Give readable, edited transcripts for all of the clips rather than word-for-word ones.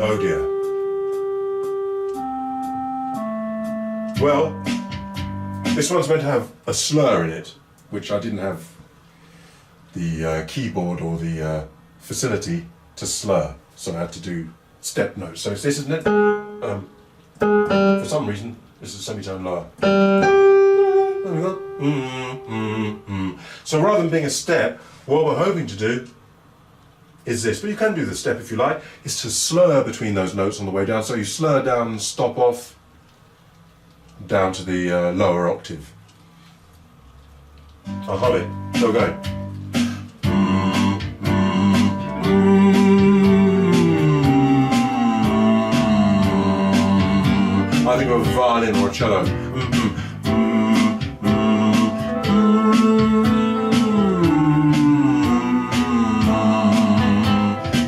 Oh dear. Well, this one's meant to have a slur in it, which I didn't have the keyboard or the facility to slur, so I had to do step notes. So this isn't it. For some reason, this is a semitone lower. There we go. So rather than being a step, what we're hoping to do is this, but you can do the step if you like, is to slur between those notes on the way down. So you slur down and stop off down to the lower octave. I'll hum it. So go. I think of a violin or a cello.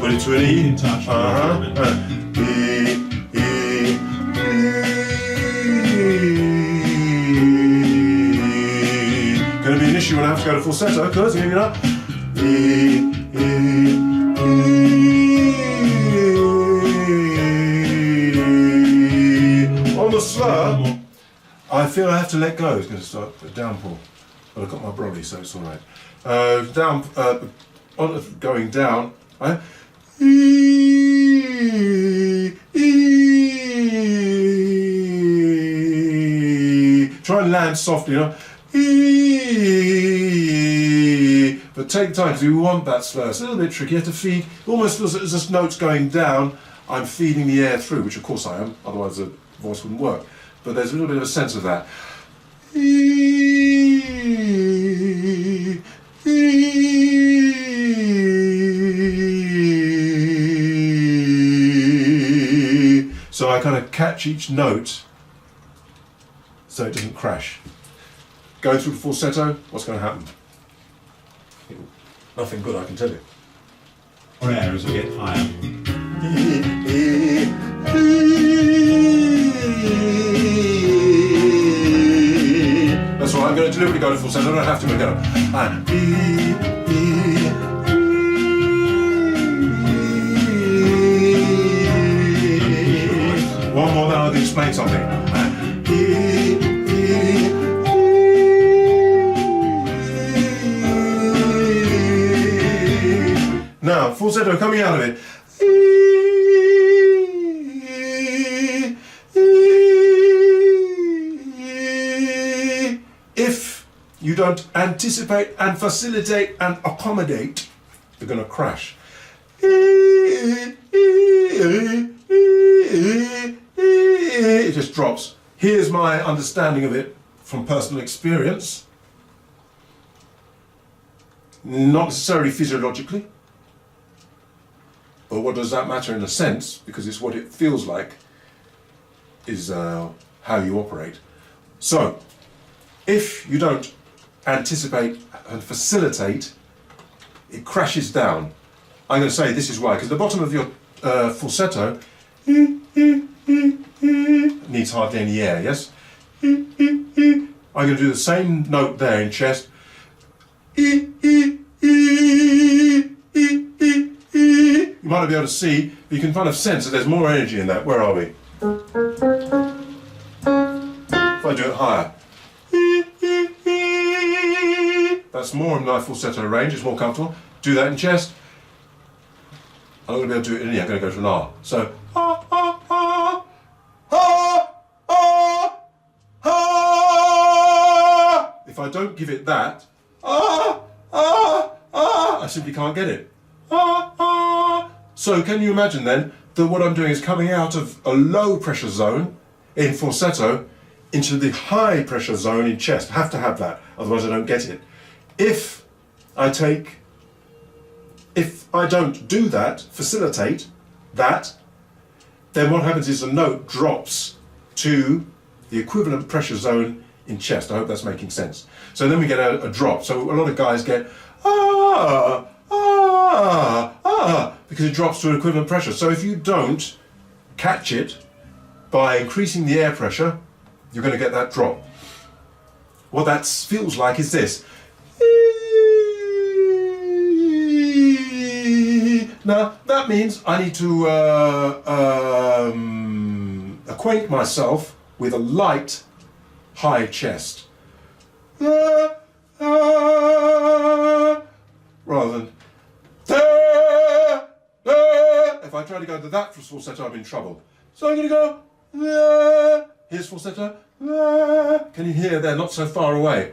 Put it to an E. Touch. Going to be an issue when I have to go to falsetto, because you know. On the slur, I feel I have to let go. It's going to start a downpour, but I've got my brolly, so it's all right. Going down. Try and land softly, you know. But take time, because we want that slur. It's a little bit tricky. You have to feed, almost as this note's going down, I'm feeding the air through, which of course I am, otherwise the voice wouldn't work. But there's a little bit of a sense of that. So I kind of catch each note so it doesn't crash. Going through the falsetto, what's going to happen? Nothing good, I can tell you. Or air as we get higher. That's all right, I'm going to deliberately go to falsetto, I don't have to, but I'm one more, then I'll explain something. Now, falsetto coming out of it. If you don't anticipate and facilitate and accommodate, you're going to crash. It just drops. Here's my understanding of it from personal experience. Not necessarily physiologically. But what does that matter in a sense? Because it's what it feels like is how you operate. So, if you don't anticipate and facilitate, it crashes down. I'm going to say this is why, because the bottom of your falsetto needs hardly any air, yes? I'm going to do the same note there in chest. You might not be able to see, but you can kind of sense that there's more energy in that. Where are we? If I do it higher. That's more in my falsetto range, it's more comfortable. Do that in chest. I'm not going to be able to do it in E, I'm going to go to an R. So, if I don't give it that, I simply can't get it. So can you imagine then that what I'm doing is coming out of a low pressure zone in falsetto into the high pressure zone in chest. I have to have that, otherwise I don't get it. If I don't do that, facilitate that, then what happens is the note drops to the equivalent pressure zone in chest. I hope that's making sense. So then we get a drop. So a lot of guys get because it drops to an equivalent pressure. So if you don't catch it by increasing the air pressure, you're going to get that drop. What that feels like is this. Now, that means I need to acquaint myself with a light, high chest. Rather than if I try to go to that falsetto, I'm in trouble. So I'm going to go here's falsetto. Can you hear they're not so far away?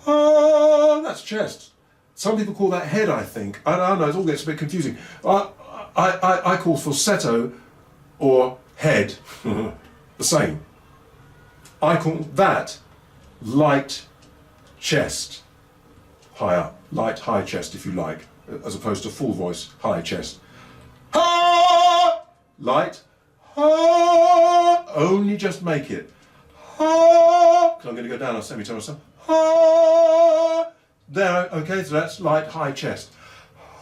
That's chest. Some people call that head, I think. I don't know, it all gets a bit confusing. I call falsetto or head the same. I call that light chest, high up, light high chest if you like, as opposed to full voice high chest. Ha! Light, ha! Only just make it. Ha! Because I'm going to go down a semitone, so ha! There, okay, so that's light high chest.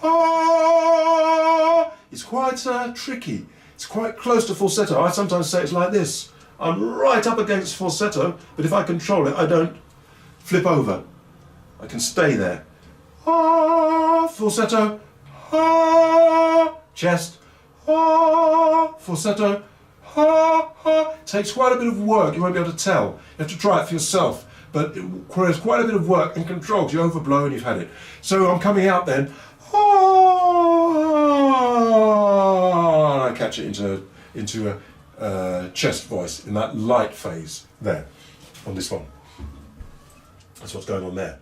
Ha! It's quite tricky. It's quite close to falsetto. I sometimes say it's like this. I'm right up against falsetto, but if I control it, I don't flip over. I can stay there. Ah, falsetto. Ah, chest. Ah, falsetto. Ah, ah. Takes quite a bit of work. You won't be able to tell. You have to try it for yourself. But it requires quite a bit of work and control. You overblow and you've had it. So I'm coming out then. Ah, and I catch it into a chest voice in that light phase there on this one. That's what's going on there.